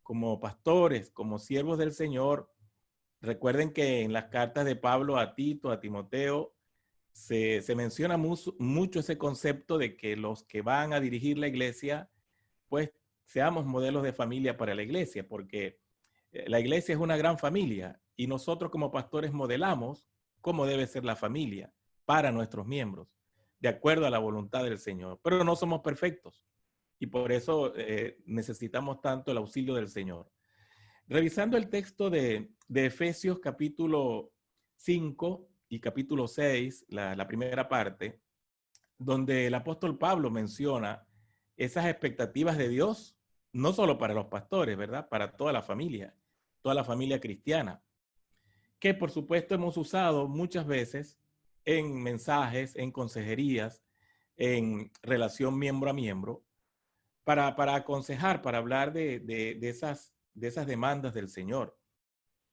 como pastores, como siervos del Señor, recuerden que en las cartas de Pablo a Tito, a Timoteo, se menciona mucho ese concepto de que los que van a dirigir la iglesia, pues seamos modelos de familia para la iglesia, porque la iglesia es una gran familia y nosotros como pastores modelamos cómo debe ser la familia para nuestros miembros, de acuerdo a la voluntad del Señor. Pero no somos perfectos y por eso necesitamos tanto el auxilio del Señor. Revisando el texto de Efesios capítulo 5 y capítulo 6, la primera parte, donde el apóstol Pablo menciona esas expectativas de Dios, no solo para los pastores, ¿verdad? Para toda la familia cristiana, que por supuesto hemos usado muchas veces en mensajes, en consejerías, en relación miembro a miembro, para aconsejar, para hablar de esas demandas del Señor.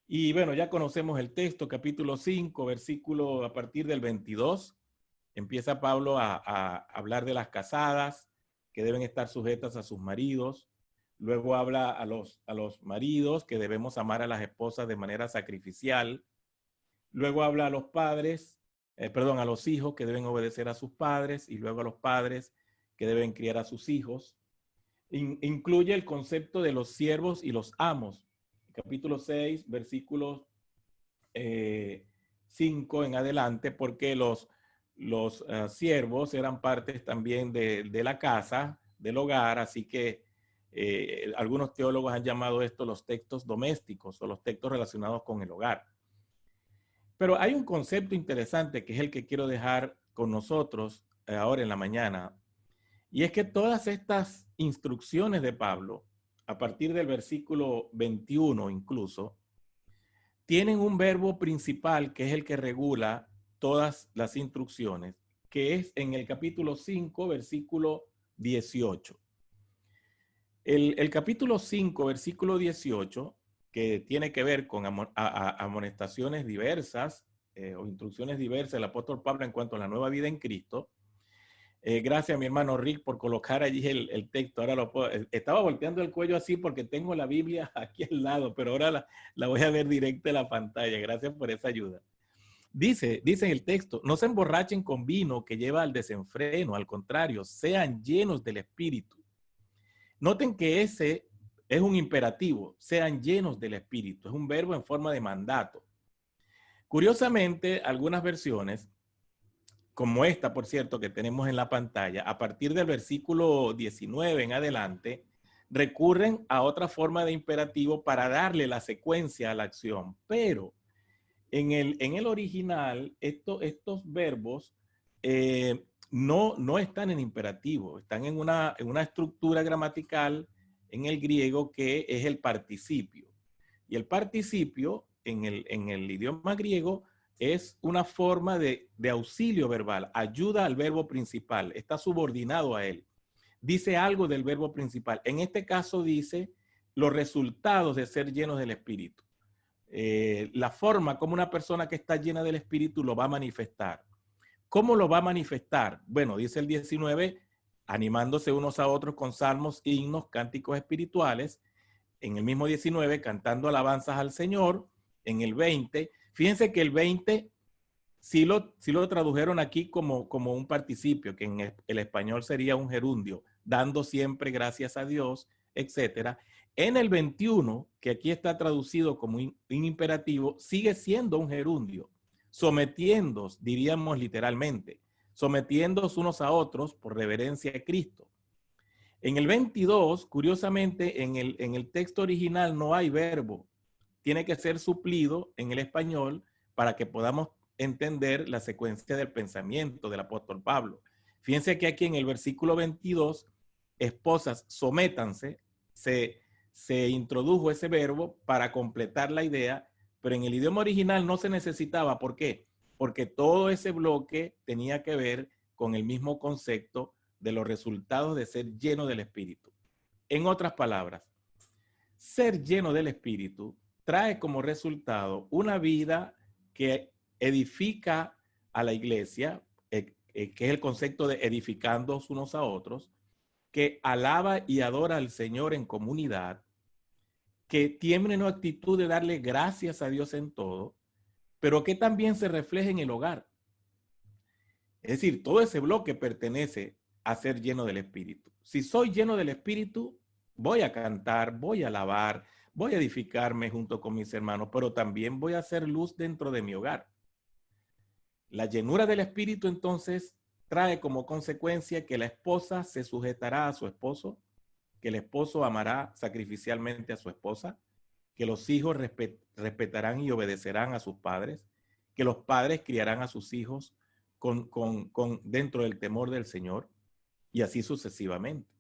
Y bueno, ya conocemos el texto, capítulo 5, versículo a partir del 22. Empieza Pablo a hablar de las casadas que deben estar sujetas a sus maridos. Luego habla a los maridos que debemos amar a las esposas de manera sacrificial. Luego habla a los padres, a los hijos que deben obedecer a sus padres, y luego a los padres que deben criar a sus hijos. Incluye el concepto de los siervos y los amos. Capítulo 6, versículos 5 en adelante, porque los siervos eran partes también de la casa, del hogar, así que algunos teólogos han llamado esto los textos domésticos o los textos relacionados con el hogar. Pero hay un concepto interesante que es el que quiero dejar con nosotros ahora en la mañana, y es que todas estas instrucciones de Pablo, a partir del versículo 21 incluso, tienen un verbo principal que es el que regula todas las instrucciones, que es en el capítulo 5, versículo 18. El capítulo 5, versículo 18, que tiene que ver con amonestaciones diversas o instrucciones diversas del apóstol Pablo en cuanto a la nueva vida en Cristo. Gracias a mi hermano Rick por colocar allí el texto. Ahora lo puedo. Estaba volteando el cuello así porque tengo la Biblia aquí al lado, pero ahora la voy a ver directa en la pantalla. Gracias por esa ayuda. Dice en el texto, no se emborrachen con vino que lleva al desenfreno, al contrario, sean llenos del Espíritu. Noten que ese es un imperativo, sean llenos del Espíritu, es un verbo en forma de mandato. Curiosamente, algunas versiones, como esta, por cierto, que tenemos en la pantalla, a partir del versículo 19 en adelante, recurren a otra forma de imperativo para darle la secuencia a la acción. Pero en el original, estos verbos no están en imperativo, están en una estructura gramatical en el griego que es el participio. Y el participio en el idioma griego es una forma de auxilio verbal, ayuda al verbo principal, está subordinado a él. Dice algo del verbo principal. En este caso dice los resultados de ser llenos del Espíritu. La forma como una persona que está llena del Espíritu lo va a manifestar. ¿Cómo lo va a manifestar? Bueno, dice el 19, animándose unos a otros con salmos, himnos, cánticos espirituales. En el mismo 19, cantando alabanzas al Señor. En el 20, fíjense que el 20 sí lo tradujeron aquí como un participio, que en el español sería un gerundio, dando siempre gracias a Dios, etcétera. En el 21, que aquí está traducido como un imperativo, sigue siendo un gerundio, sometiéndoos, diríamos literalmente, sometiéndoos unos a otros por reverencia a Cristo. En el 22, curiosamente, en el texto original no hay verbo. Tiene que ser suplido en el español para que podamos entender la secuencia del pensamiento del apóstol Pablo. Fíjense que aquí en el versículo 22, esposas, sométanse, se introdujo ese verbo para completar la idea, pero en el idioma original no se necesitaba. ¿Por qué? Porque todo ese bloque tenía que ver con el mismo concepto de los resultados de ser lleno del Espíritu. En otras palabras, ser lleno del Espíritu trae como resultado una vida que edifica a la iglesia, que es el concepto de edificando unos a otros, que alaba y adora al Señor en comunidad, que tiene una actitud de darle gracias a Dios en todo, pero que también se refleja en el hogar. Es decir, todo ese bloque pertenece a ser lleno del Espíritu. Si soy lleno del Espíritu, voy a cantar, voy a alabar, voy a edificarme junto con mis hermanos, pero también voy a hacer luz dentro de mi hogar. La llenura del Espíritu entonces trae como consecuencia que la esposa se sujetará a su esposo, que el esposo amará sacrificialmente a su esposa, que los hijos respetarán y obedecerán a sus padres, que los padres criarán a sus hijos dentro del temor del Señor, y así sucesivamente.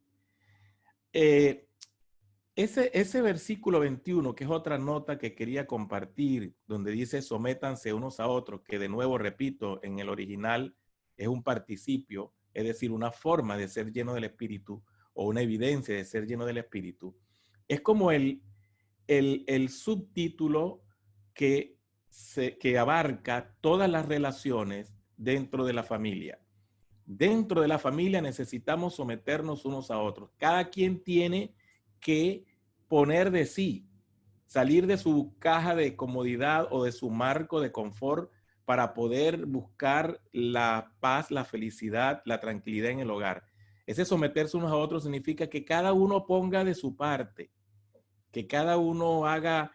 Ese versículo 21, que es otra nota que quería compartir, donde dice sométanse unos a otros, que de nuevo repito, en el original es un participio, es decir, una forma de ser lleno del Espíritu o una evidencia de ser lleno del Espíritu, es como el subtítulo que abarca todas las relaciones dentro de la familia. Dentro de la familia necesitamos someternos unos a otros. Cada quien tiene que poner de sí, salir de su caja de comodidad o de su marco de confort para poder buscar la paz, la felicidad, la tranquilidad en el hogar. Ese someterse unos a otros significa que cada uno ponga de su parte, que cada uno haga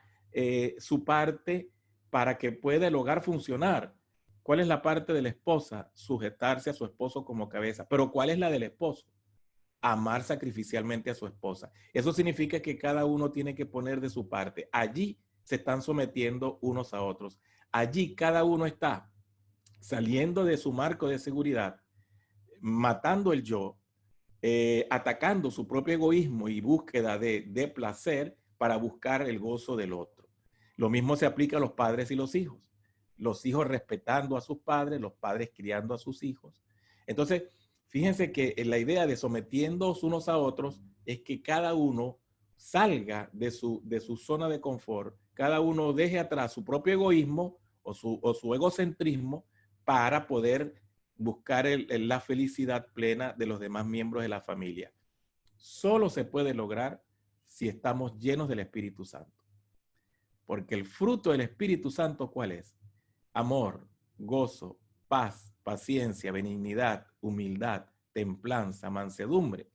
su parte para que pueda el hogar funcionar. ¿Cuál es la parte de la esposa? Sujetarse a su esposo como cabeza. Pero ¿cuál es la del esposo? Amar sacrificialmente a su esposa. Eso significa que cada uno tiene que poner de su parte. Allí se están sometiendo unos a otros. Allí cada uno está saliendo de su marco de seguridad, matando el yo, atacando su propio egoísmo y búsqueda de placer para buscar el gozo del otro. Lo mismo se aplica a los padres y los hijos respetando a sus padres, los padres criando a sus hijos. Entonces, fíjense que la idea de sometiéndonos unos a otros es que cada uno salga de su zona de confort, cada uno deje atrás su propio egoísmo o su egocentrismo para poder buscar la felicidad plena de los demás miembros de la familia. Solo se puede lograr si estamos llenos del Espíritu Santo. Porque el fruto del Espíritu Santo, ¿cuál es? Amor, gozo, paz, paciencia, benignidad, humildad, templanza, mansedumbre.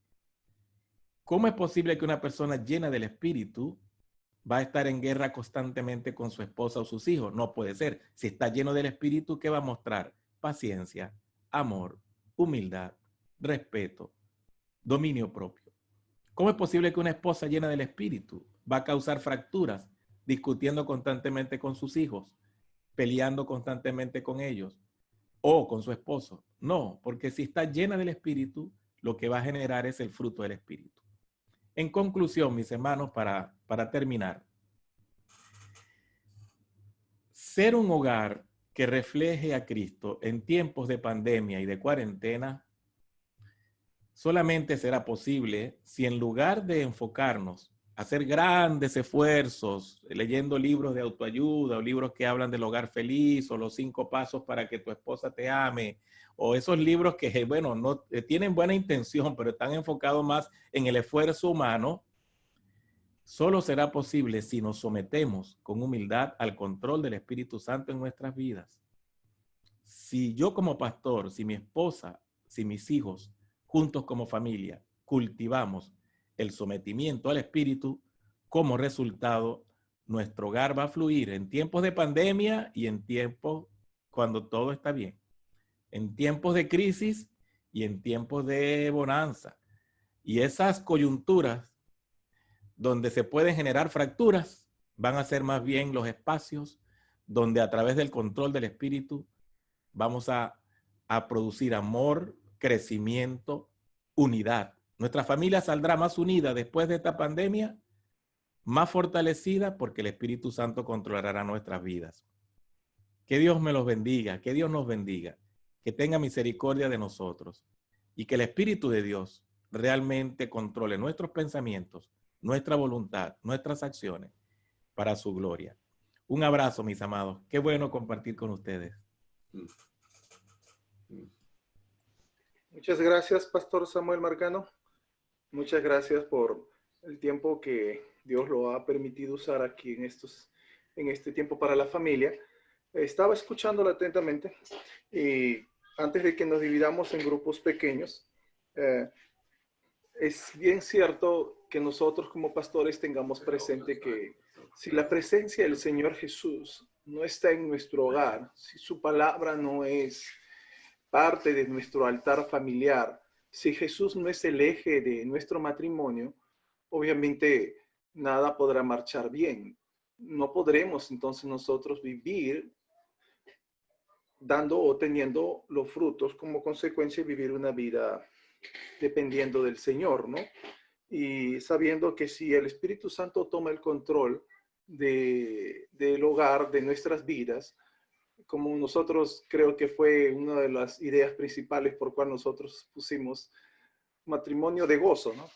¿Cómo es posible que una persona llena del Espíritu va a estar en guerra constantemente con su esposa o sus hijos? No puede ser. Si está lleno del Espíritu, ¿qué va a mostrar? Paciencia, amor, humildad, respeto, dominio propio. ¿Cómo es posible que una esposa llena del Espíritu va a causar fracturas, discutiendo constantemente con sus hijos, peleando constantemente con ellos o con su esposo? No, porque si está llena del Espíritu, lo que va a generar es el fruto del Espíritu. En conclusión, mis hermanos, para terminar, ser un hogar que refleje a Cristo en tiempos de pandemia y de cuarentena solamente será posible si en lugar de enfocarnos a hacer grandes esfuerzos, leyendo libros de autoayuda o libros que hablan del hogar feliz o los 5 pasos para que tu esposa te ame, o esos libros que, bueno, no tienen buena intención, pero están enfocados más en el esfuerzo humano, solo será posible si nos sometemos con humildad al control del Espíritu Santo en nuestras vidas. Si yo como pastor, si mi esposa, si mis hijos, juntos como familia, cultivamos el sometimiento al Espíritu, como resultado, nuestro hogar va a fluir en tiempos de pandemia y en tiempos cuando todo está bien, en tiempos de crisis y en tiempos de bonanza. Y esas coyunturas donde se pueden generar fracturas van a ser más bien los espacios donde a través del control del Espíritu vamos a producir amor, crecimiento, unidad. Nuestra familia saldrá más unida después de esta pandemia, más fortalecida, porque el Espíritu Santo controlará nuestras vidas. Que Dios me los bendiga, que Dios nos bendiga, que tenga misericordia de nosotros y que el Espíritu de Dios realmente controle nuestros pensamientos, nuestra voluntad, nuestras acciones para su gloria. Un abrazo, mis amados. Qué bueno compartir con ustedes. Muchas gracias, Pastor Samuel Marcano. Muchas gracias por el tiempo que Dios lo ha permitido usar aquí en este tiempo para la familia. Estaba escuchándola atentamente y antes de que nos dividamos en grupos pequeños, es bien cierto que nosotros como pastores tengamos presente que si la presencia del Señor Jesús no está en nuestro hogar, si su palabra no es parte de nuestro altar familiar, si Jesús no es el eje de nuestro matrimonio, obviamente nada podrá marchar bien. No podremos entonces nosotros vivir dando o teniendo los frutos como consecuencia de vivir una vida dependiendo del Señor, ¿no? Y sabiendo que si el Espíritu Santo toma el control del hogar, de nuestras vidas, como nosotros creo que fue una de las ideas principales por cual nosotros pusimos matrimonio de gozo, ¿no?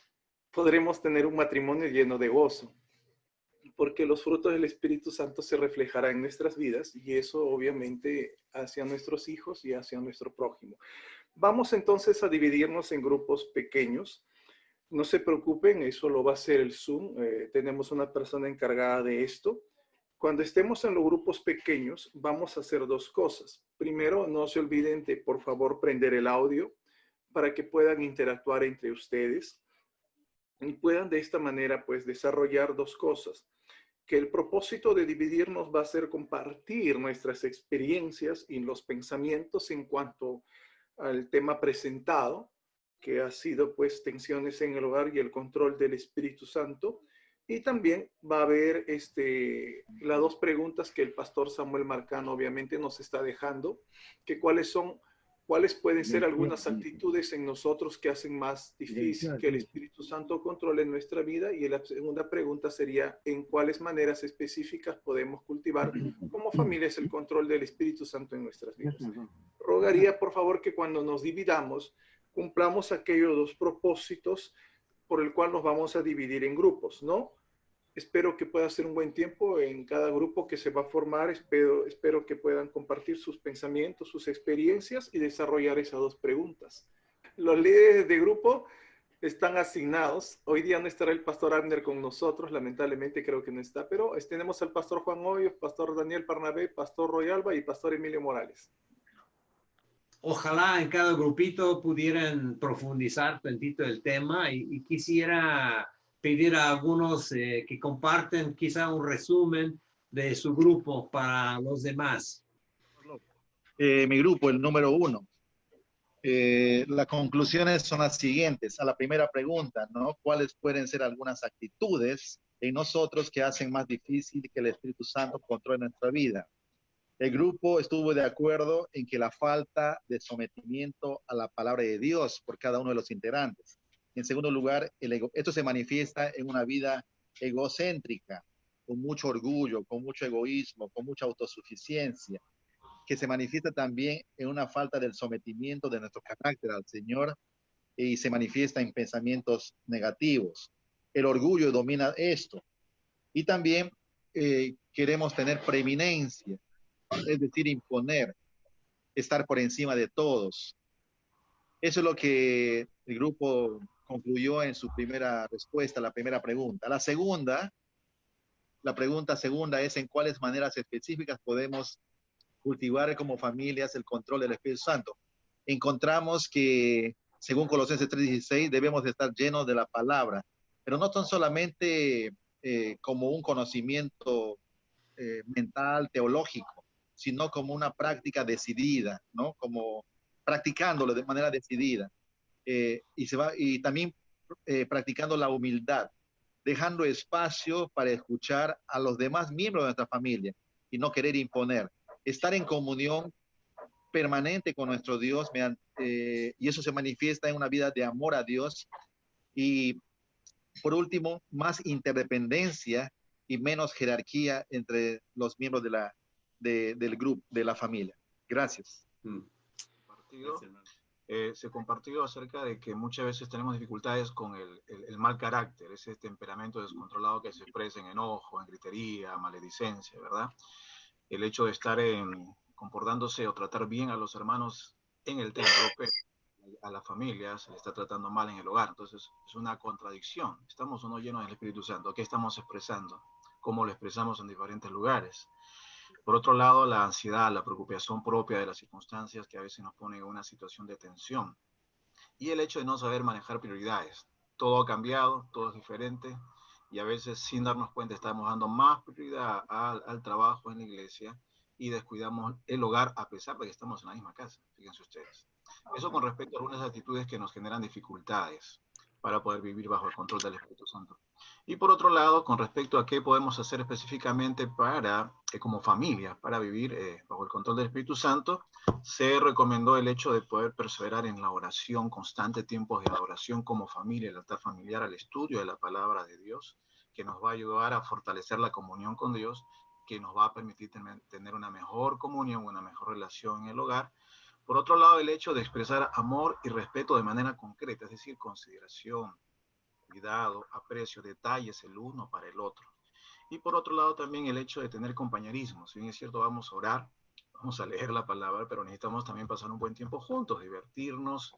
Podremos tener un matrimonio lleno de gozo, porque los frutos del Espíritu Santo se reflejarán en nuestras vidas y eso obviamente hacia nuestros hijos y hacia nuestro prójimo. Vamos entonces a dividirnos en grupos pequeños. No se preocupen, eso lo va a hacer el Zoom. Tenemos una persona encargada de esto. Cuando estemos en los grupos pequeños, vamos a hacer dos cosas. Primero, no se olviden de, por favor, prender el audio para que puedan interactuar entre ustedes y puedan de esta manera, pues, desarrollar dos cosas. Que el propósito de dividirnos va a ser compartir nuestras experiencias y los pensamientos en cuanto al tema presentado, que ha sido pues tensiones en el hogar y el control del Espíritu Santo. Y también va a haber las dos preguntas que el pastor Samuel Marcano obviamente nos está dejando, que cuáles pueden ser algunas actitudes en nosotros que hacen más difícil que el Espíritu Santo controle nuestra vida. Y la segunda pregunta sería, ¿en cuáles maneras específicas podemos cultivar como familias el control del Espíritu Santo en nuestras vidas? Rogaría, por favor, que cuando nos dividamos, cumplamos aquellos dos propósitos por el cual nos vamos a dividir en grupos, ¿no? Espero que pueda ser un buen tiempo en cada grupo que se va a formar. Espero que puedan compartir sus pensamientos, sus experiencias y desarrollar esas dos preguntas. Los líderes de grupo están asignados. Hoy día no estará el pastor Abner con nosotros, lamentablemente creo que no está, pero tenemos al pastor Juan Hoyos, pastor Daniel Parnabé, pastor Roy Alba y pastor Emilio Morales. Ojalá en cada grupito pudieran profundizar tantito el tema y quisiera pedir a algunos que comparten quizá un resumen de su grupo para los demás. Mi grupo, el número 1. Las conclusiones son las siguientes. A la primera pregunta, ¿no? ¿Cuáles pueden ser algunas actitudes en nosotros que hacen más difícil que el Espíritu Santo controle nuestra vida? El grupo estuvo de acuerdo en que la falta de sometimiento a la palabra de Dios por cada uno de los integrantes. En segundo lugar, esto se manifiesta en una vida egocéntrica, con mucho orgullo, con mucho egoísmo, con mucha autosuficiencia, que se manifiesta también en una falta del sometimiento de nuestro carácter al Señor y se manifiesta en pensamientos negativos. El orgullo domina esto. Y también queremos tener preeminencia, es decir, imponer, estar por encima de todos. Eso es lo que el grupo concluyó en su primera respuesta a la primera pregunta. La pregunta segunda es en cuáles maneras específicas podemos cultivar como familias el control del Espíritu Santo. Encontramos que, según Colosenses 3:16, debemos de estar llenos de la palabra, pero no son solamente como un conocimiento mental, teológico, sino como una práctica decidida, ¿no? Como practicándolo de manera decidida. Y también practicando la humildad, dejando espacio para escuchar a los demás miembros de nuestra familia y no querer imponer. Estar en comunión permanente con nuestro Dios y eso se manifiesta en una vida de amor a Dios. Y por último, más interdependencia y menos jerarquía entre los miembros del grupo, de la familia. Gracias. Se compartió acerca de que muchas veces tenemos dificultades con el mal carácter, ese temperamento descontrolado que se expresa en enojo, en gritería, maledicencia, ¿verdad? El hecho de estar comportándose o tratar bien a los hermanos en el templo, pero la a la familia se le está tratando mal en el hogar. Entonces es una contradicción. ¿Estamos o no llenos del Espíritu Santo? ¿Qué estamos expresando? ¿Cómo lo expresamos en diferentes lugares? Por otro lado, la ansiedad, la preocupación propia de las circunstancias que a veces nos ponen en una situación de tensión. Y el hecho de no saber manejar prioridades. Todo ha cambiado, todo es diferente, y a veces sin darnos cuenta estamos dando más prioridad al trabajo en la iglesia y descuidamos el hogar a pesar de que estamos en la misma casa. Fíjense ustedes. Eso con respecto a algunas actitudes que nos generan dificultades para poder vivir bajo el control del Espíritu Santo. Y por otro lado, con respecto a qué podemos hacer específicamente para, como familia, para vivir bajo el control del Espíritu Santo, se recomendó el hecho de poder perseverar en la oración constante, tiempos de adoración como familia, el altar familiar, al estudio de la palabra de Dios, que nos va a ayudar a fortalecer la comunión con Dios, que nos va a permitir tener una mejor comunión, una mejor relación en el hogar. Por otro lado, el hecho de expresar amor y respeto de manera concreta, es decir, consideración, cuidado, aprecio, detalles el uno para el otro. Y por otro lado también el hecho de tener compañerismo. Si bien es cierto, vamos a orar, vamos a leer la palabra, pero necesitamos también pasar un buen tiempo juntos, divertirnos,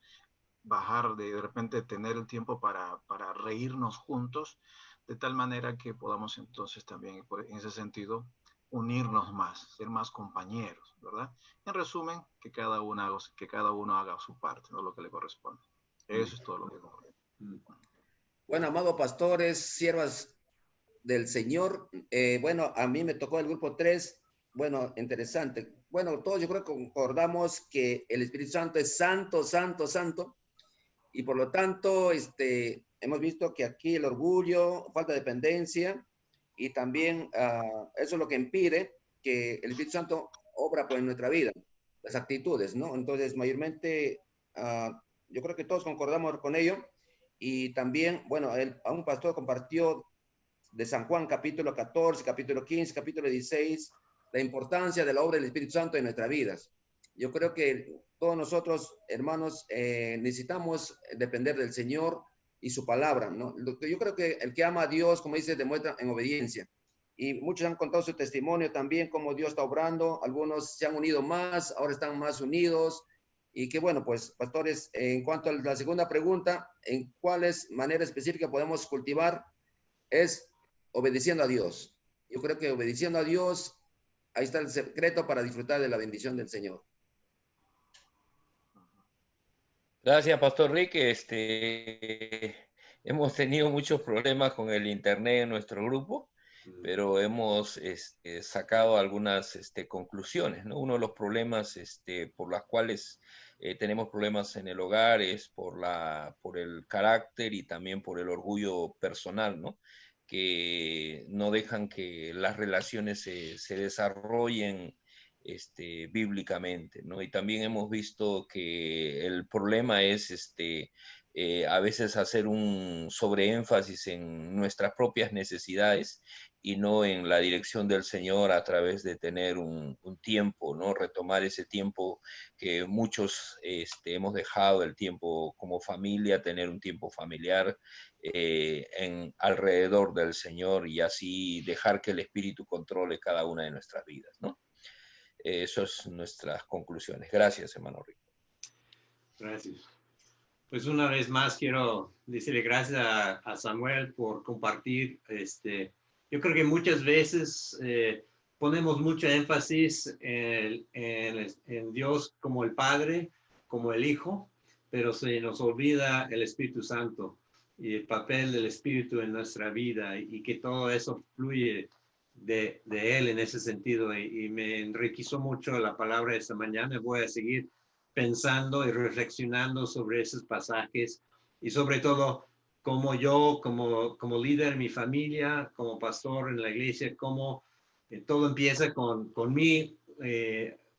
bajar de repente tener el tiempo para reírnos juntos, de tal manera que podamos entonces también en ese sentido unirnos más, ser más compañeros, ¿verdad? En resumen, que cada uno haga su parte, no lo que le corresponde. Eso es todo lo que corresponde. Bueno, amados pastores, siervas del Señor, bueno, a mí me tocó el grupo 3, bueno, interesante. Bueno, todos yo creo que concordamos que el Espíritu Santo es santo, santo, santo, y por lo tanto, hemos visto que aquí el orgullo, falta de dependencia, y también eso es lo que impide que el Espíritu Santo obra pues, en nuestra vida, las actitudes, ¿no? Entonces, mayormente, yo creo que todos concordamos con ello, y también, bueno, a un pastor compartió de San Juan, capítulo 14, capítulo 15, capítulo 16, la importancia de la obra del Espíritu Santo en nuestras vidas. Yo creo que todos nosotros, hermanos, necesitamos depender del Señor y su palabra, ¿no? Yo creo que el que ama a Dios, como dice, demuestra en obediencia. Y muchos han contado su testimonio también, cómo Dios está obrando. Algunos se han unido más, ahora están más unidos. Y que bueno, pues, pastores, en cuanto a la segunda pregunta, ¿en cuáles maneras específicas podemos cultivar? Es obedeciendo a Dios. Yo creo que obedeciendo a Dios, ahí está el secreto para disfrutar de la bendición del Señor. Gracias, Pastor Rick. Hemos tenido muchos problemas con el internet en nuestro grupo, pero hemos sacado algunas conclusiones, ¿no? Uno de los problemas por los cuales tenemos problemas en el hogar es por el carácter y también por el orgullo personal, ¿no? Que no dejan que las relaciones se desarrollen bíblicamente, ¿no? Y también hemos visto que el problema es a veces hacer un sobreénfasis en nuestras propias necesidades y no en la dirección del Señor a través de tener un tiempo, ¿no? Retomar ese tiempo que muchos hemos dejado, el tiempo como familia, tener un tiempo familiar alrededor del Señor y así dejar que el Espíritu controle cada una de nuestras vidas, ¿no? Esas son nuestras conclusiones. Gracias, hermano Rico. Gracias. Pues una vez más quiero decirle gracias a Samuel por compartir. Yo creo que muchas veces ponemos mucho énfasis en Dios como el Padre, como el Hijo, pero se nos olvida el Espíritu Santo y el papel del Espíritu en nuestra vida y que todo eso fluye de Él en ese sentido. Y me enriqueció mucho la palabra esta mañana. Voy a seguir pensando y reflexionando sobre esos pasajes y sobre todo como yo, como líder en mi familia, como pastor en la iglesia, como todo empieza con mi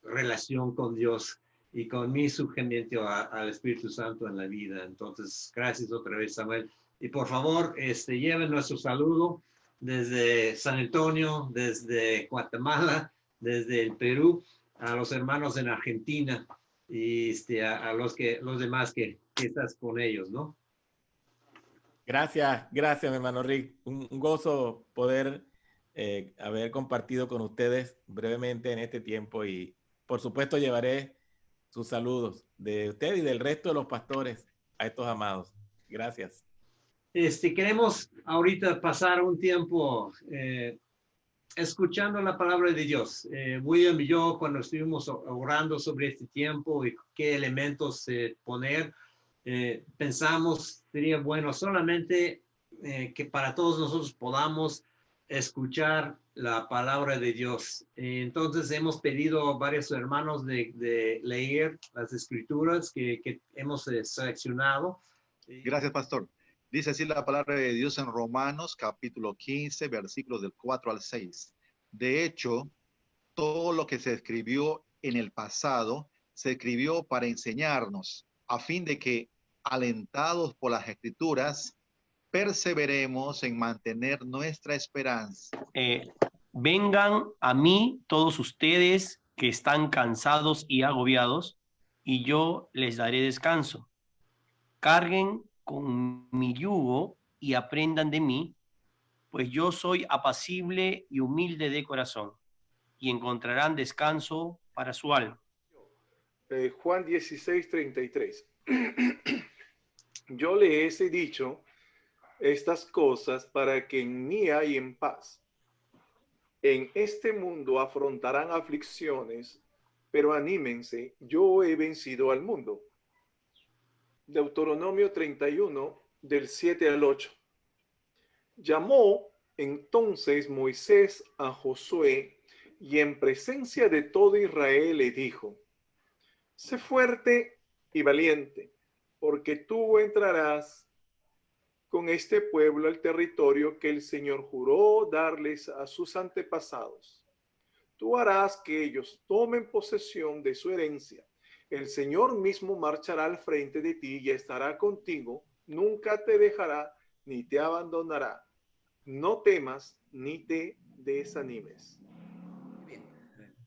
relación con Dios y con mi sujeimiento al Espíritu Santo en la vida. Entonces, gracias otra vez, Samuel. Y por favor, lleven nuestro saludo desde San Antonio, desde Guatemala, desde el Perú, a los hermanos en Argentina y a los demás que estás con ellos, ¿no? Gracias, gracias, mi hermano Rick. Un gozo poder haber compartido con ustedes brevemente en este tiempo y por supuesto llevaré sus saludos de usted y del resto de los pastores a estos amados. Gracias. Queremos ahorita pasar un tiempo escuchando la palabra de Dios. William y yo, cuando estuvimos orando sobre este tiempo y qué elementos poner, pensamos sería bueno solamente que para todos nosotros podamos escuchar la palabra de Dios. Entonces hemos pedido a varios hermanos de leer las escrituras que hemos seleccionado. Gracias, pastor. Dice así la palabra de Dios en Romanos capítulo 15, versículos del 4 al 6. De hecho, todo lo que se escribió en el pasado se escribió para enseñarnos, a fin de que, alentados por las escrituras, perseveremos en mantener nuestra esperanza. Vengan a mí todos ustedes que están cansados y agobiados, y yo les daré descanso. Carguen con mi yugo y aprendan de mí, pues yo soy apacible y humilde de corazón, y encontrarán descanso para su alma. Juan 16:33. Yo les he dicho estas cosas para que en mí hayan paz. En este mundo afrontarán aflicciones, pero anímense, yo he vencido al mundo. Deuteronomio 31, del 7 al 8. Llamó entonces Moisés a Josué y en presencia de todo Israel le dijo: sé fuerte y valiente, porque tú entrarás con este pueblo al territorio que el Señor juró darles a sus antepasados. Tú harás que ellos tomen posesión de su herencia. El Señor mismo marchará al frente de ti y estará contigo. Nunca te dejará ni te abandonará. No temas ni te desanimes.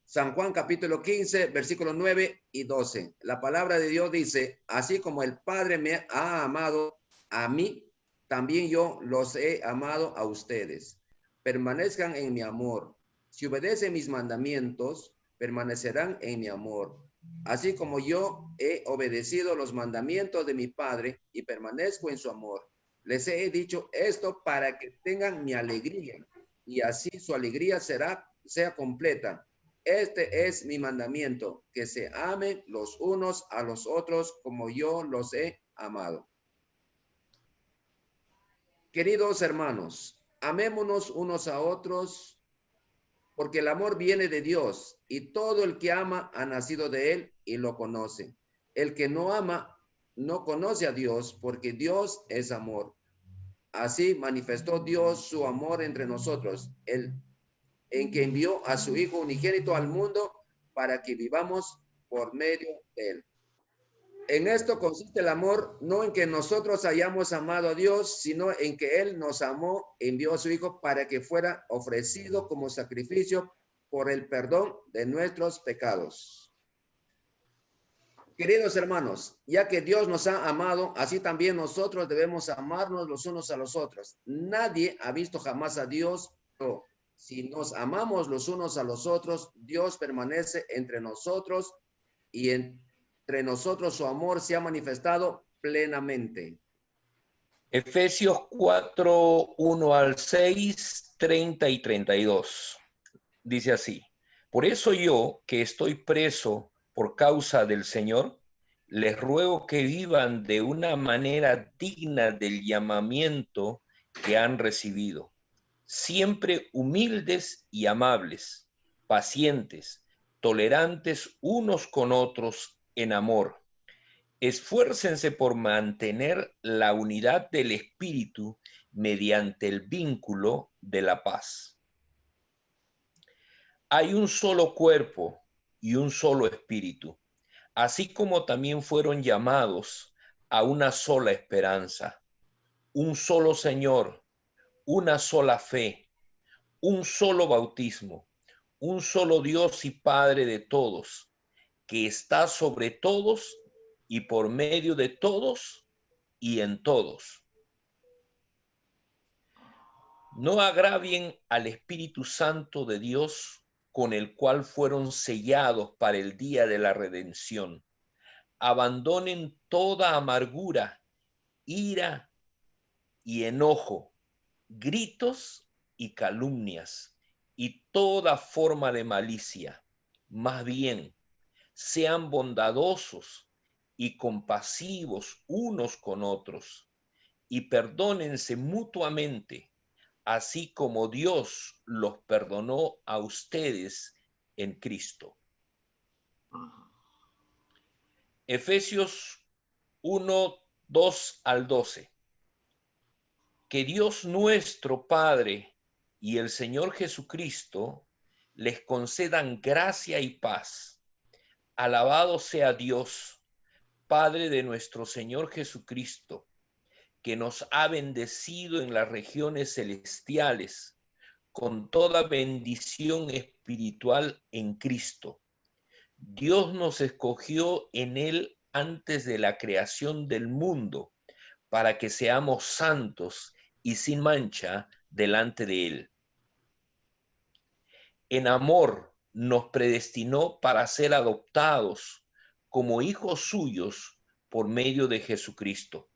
San Juan capítulo 15, versículos 9 y 12. La palabra de Dios dice: así como el Padre me ha amado a mí, también yo los he amado a ustedes. Permanezcan en mi amor. Si obedecen mis mandamientos, permanecerán en mi amor. Así como yo he obedecido los mandamientos de mi Padre y permanezco en su amor. Les he dicho esto para que tengan mi alegría y así su alegría sea completa. Este es mi mandamiento, que se amen los unos a los otros como yo los he amado. Queridos hermanos, amémonos unos a otros, porque el amor viene de Dios, y todo el que ama ha nacido de él y lo conoce. El que no ama no conoce a Dios, porque Dios es amor. Así manifestó Dios su amor entre nosotros, en que envió a su Hijo unigénito al mundo para que vivamos por medio de él. En esto consiste el amor, no en que nosotros hayamos amado a Dios, sino en que Él nos amó, envió a su Hijo para que fuera ofrecido como sacrificio por el perdón de nuestros pecados. Queridos hermanos, ya que Dios nos ha amado, así también nosotros debemos amarnos los unos a los otros. Nadie ha visto jamás a Dios, pero si nos amamos los unos a los otros, Dios permanece entre nosotros y entre nosotros su amor se ha manifestado plenamente. Efesios 4, 1 al 6, 30 y 32. Dice así: por eso yo, que estoy preso por causa del Señor, les ruego que vivan de una manera digna del llamamiento que han recibido, siempre humildes y amables, pacientes, tolerantes unos con otros en amor. Esfuércense por mantener la unidad del espíritu mediante el vínculo de la paz. Hay un solo cuerpo y un solo espíritu, así como también fueron llamados a una sola esperanza, un solo Señor, una sola fe, un solo bautismo, un solo Dios y Padre de todos, que está sobre todos y por medio de todos y en todos. No agravien al Espíritu Santo de Dios, con el cual fueron sellados para el día de la redención. abandonen toda amargura, ira y enojo, gritos y calumnias y toda forma de malicia. Más bien, sean bondadosos y compasivos unos con otros y perdónense mutuamente, así como Dios los perdonó a ustedes en Cristo. Efesios 1, 2 al 12. Que Dios nuestro Padre y el Señor Jesucristo les concedan gracia y paz. Alabado sea Dios, Padre de nuestro Señor Jesucristo, que nos ha bendecido en las regiones celestiales con toda bendición espiritual en Cristo. Dios nos escogió en Él antes de la creación del mundo para que seamos santos y sin mancha delante de Él. En amor nos predestinó para ser adoptados como hijos suyos por medio de Jesucristo,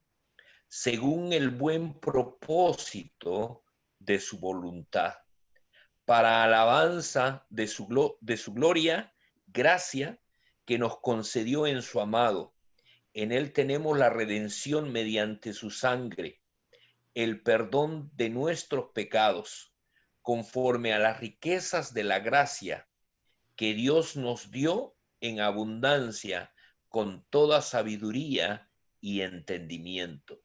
según el buen propósito de su voluntad, para alabanza de su gloria, gracia que nos concedió en su amado. En él tenemos la redención mediante su sangre, el perdón de nuestros pecados, conforme a las riquezas de la gracia que Dios nos dio en abundancia con toda sabiduría y entendimiento.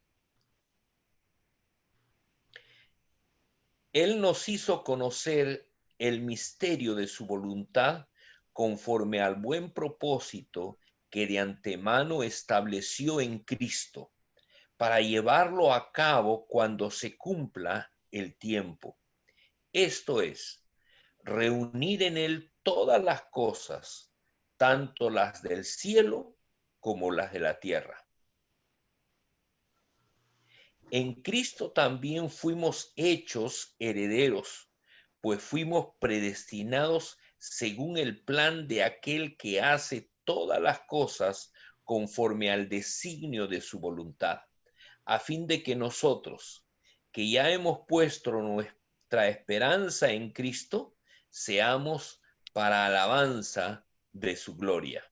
Él nos hizo conocer el misterio de su voluntad conforme al buen propósito que de antemano estableció en Cristo, para llevarlo a cabo cuando se cumpla el tiempo. Esto es, reunir en él todas las cosas, tanto las del cielo como las de la tierra. En Cristo también fuimos hechos herederos, pues fuimos predestinados según el plan de aquel que hace todas las cosas conforme al designio de su voluntad, a fin de que nosotros, que ya hemos puesto nuestra esperanza en Cristo, seamos para alabanza de su gloria.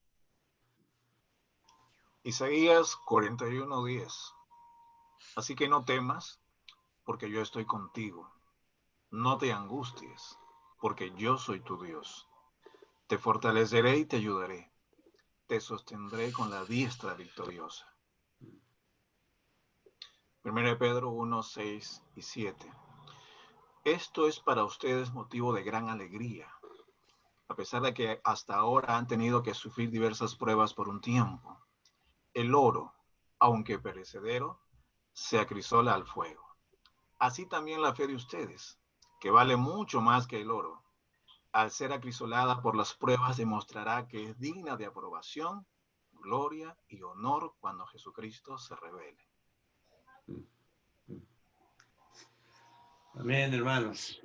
Isaías 41:10. Así que no temas, porque yo estoy contigo. No te angusties, porque yo soy tu Dios. Te fortaleceré y te ayudaré. Te sostendré con la diestra victoriosa. 1 Pedro 1, 6 y 7. Esto es para ustedes motivo de gran alegría, a pesar de que hasta ahora han tenido que sufrir diversas pruebas por un tiempo. El oro, aunque perecedero, se acrisola al fuego. Así también la fe de ustedes, que vale mucho más que el oro, al ser acrisolada por las pruebas, demostrará que es digna de aprobación, gloria y honor cuando Jesucristo se revele. Amén, hermanos.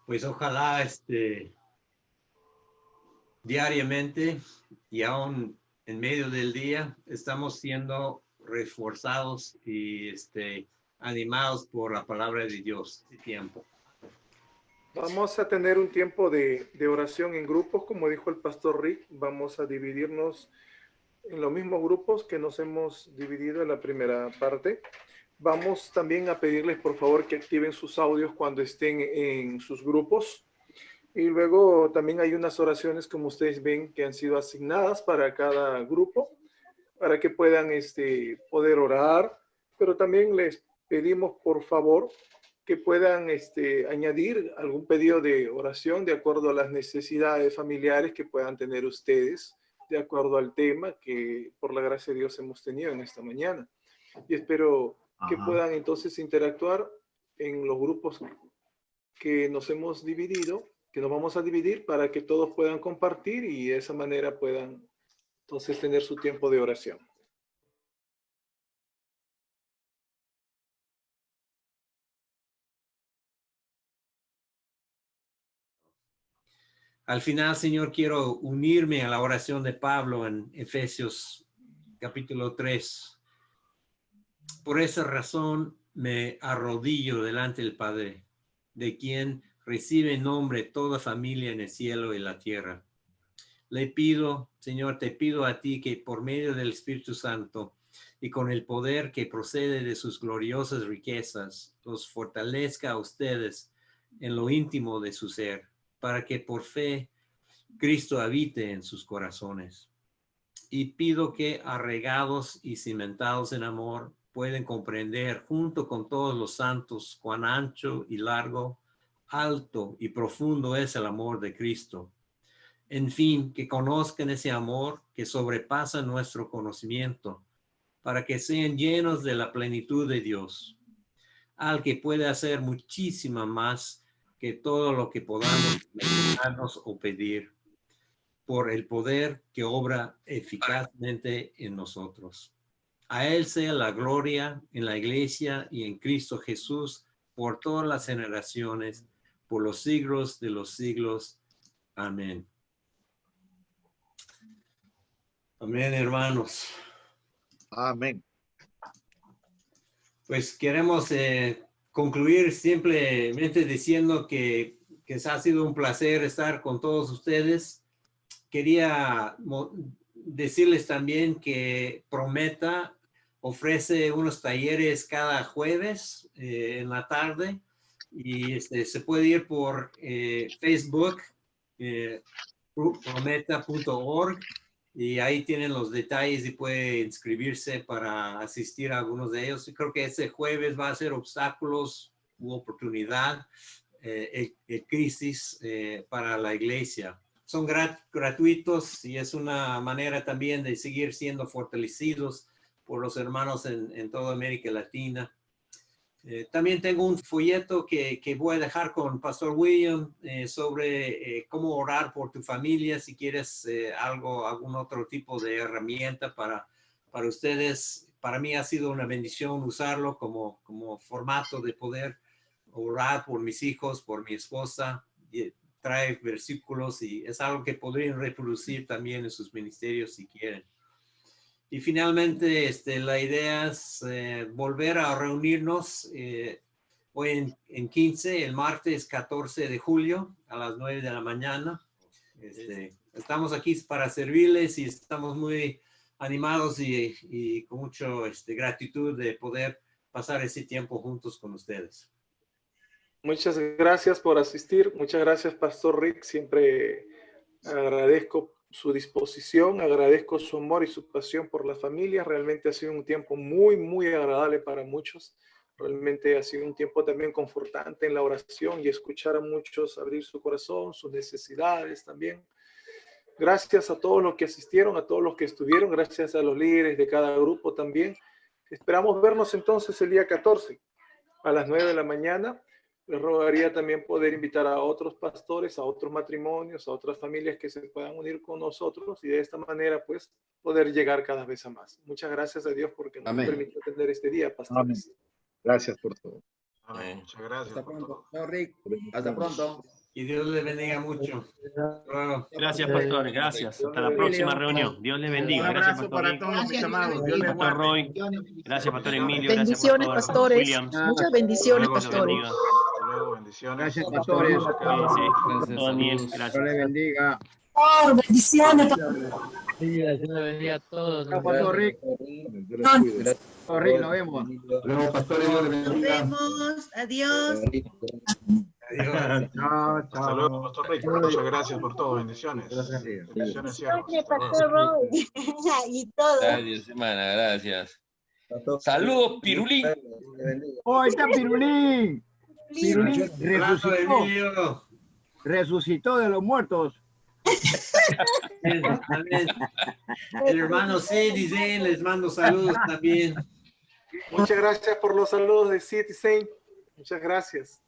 Pues ojalá diariamente y aún en medio del día estamos siendo reforzados y animados por la palabra de Dios de tiempo. Vamos a tener un tiempo de oración en grupos, como dijo el pastor Rick. Vamos a dividirnos en los mismos grupos que nos hemos dividido en la primera parte. Vamos también a pedirles, por favor, que activen sus audios cuando estén en sus grupos. Y luego también hay unas oraciones, como ustedes ven, que han sido asignadas para cada grupo, para que puedan poder orar. Pero también les pedimos, por favor, que puedan añadir algún pedido de oración de acuerdo a las necesidades familiares que puedan tener ustedes, de acuerdo al tema que por la gracia de Dios hemos tenido en esta mañana. Y espero que puedan entonces interactuar en los grupos que nos hemos dividido, que nos vamos a dividir para que todos puedan compartir y de esa manera puedan entonces tener su tiempo de oración. Al final, Señor, quiero unirme a la oración de Pablo en Efesios capítulo 3. Por esa razón me arrodillo delante del Padre, de quien recibe nombre toda familia en el cielo y la tierra. Le pido, Señor, te pido a ti que por medio del Espíritu Santo y con el poder que procede de sus gloriosas riquezas, los fortalezca a ustedes en lo íntimo de su ser, para que por fe Cristo habite en sus corazones. Y pido que, arraigados y cimentados en amor, pueden comprender junto con todos los santos cuán ancho y largo, alto y profundo es el amor de Cristo. En fin, que conozcan ese amor que sobrepasa nuestro conocimiento, para que sean llenos de la plenitud de Dios, al que puede hacer muchísima más que todo lo que podamos imaginarnos o pedir, por el poder que obra eficazmente en nosotros. A Él sea la gloria en la Iglesia y en Cristo Jesús por todas las generaciones, por los siglos de los siglos. Amén. Amén, hermanos. Amén. Pues queremos concluir simplemente diciendo que ha sido un placer estar con todos ustedes. Quería decirles también que Prometa ofrece unos talleres cada jueves en la tarde y se puede ir por Facebook, prometa.org, y ahí tienen los detalles y puede inscribirse para asistir a algunos de ellos. Y creo que ese jueves va a ser obstáculos u oportunidad, crisis para la iglesia. Son gratuitos y es una manera también de seguir siendo fortalecidos por los hermanos en toda América Latina. También tengo un folleto que voy a dejar con Pastor William sobre cómo orar por tu familia, si quieres algún otro tipo de herramienta para ustedes. Para mí ha sido una bendición usarlo como formato de poder orar por mis hijos, por mi esposa. Trae versículos y es algo que podrían reproducir también en sus ministerios si quieren. Y finalmente, la idea es volver a reunirnos hoy en 15, el martes 14 de julio a las 9 de la mañana. Estamos aquí para servirles y estamos muy animados y con mucha gratitud de poder pasar ese tiempo juntos con ustedes. Muchas gracias por asistir. Muchas gracias, Pastor Rick. Siempre agradezco su disposición, agradezco su amor y su pasión por la familia. Realmente ha sido un tiempo muy, muy agradable para muchos. Realmente ha sido un tiempo también confortante en la oración y escuchar a muchos abrir su corazón, sus necesidades también. Gracias a todos los que asistieron, a todos los que estuvieron, gracias a los líderes de cada grupo también. Esperamos vernos entonces el día 14 a las 9 de la mañana. Les rogaría también poder invitar a otros pastores, a otros matrimonios, a otras familias que se puedan unir con nosotros y de esta manera pues poder llegar cada vez a más. Muchas gracias a Dios porque nos permitió tener este día, pastores. Amén. Gracias por todo. Amén. Muchas gracias. Hasta pronto. Chao, Rick. Hasta pronto. Y Dios les bendiga mucho. Bueno. Gracias, pastor. Gracias. Hasta la próxima reunión. Dios les bendiga. Gracias, pastor Rick. Gracias, pastor Roy. Gracias, pastor Emilio. Bendiciones, gracias, pastores. William. Muchas bendiciones, Dios pastores. bendiga. Luego, bendiciones. Gracias, pastores. Cuídense. Todo bien. Gracias. Dios le bendiga. Bendiciones. Dios le bendiga a todos. Pastor Rick. Pastor Rick, nos vemos. Luego, pastores, Dios les Nos bendiga. vemos. Adiós. Adiós. Chao, Hasta luego, Pastor Rick. Muchas gracias por todo. Bendiciones. Bendiciones, siervos. Pastor Roy. Y todo. Gracias, hermana, gracias. Saludos, Pirulín. ¡Oh, está Pirulín! Pirulín Abrazo, Emilio. resucitó de los muertos. El hermano Citizen, les mando saludos también. Muchas gracias por los saludos de Citizen. Muchas gracias.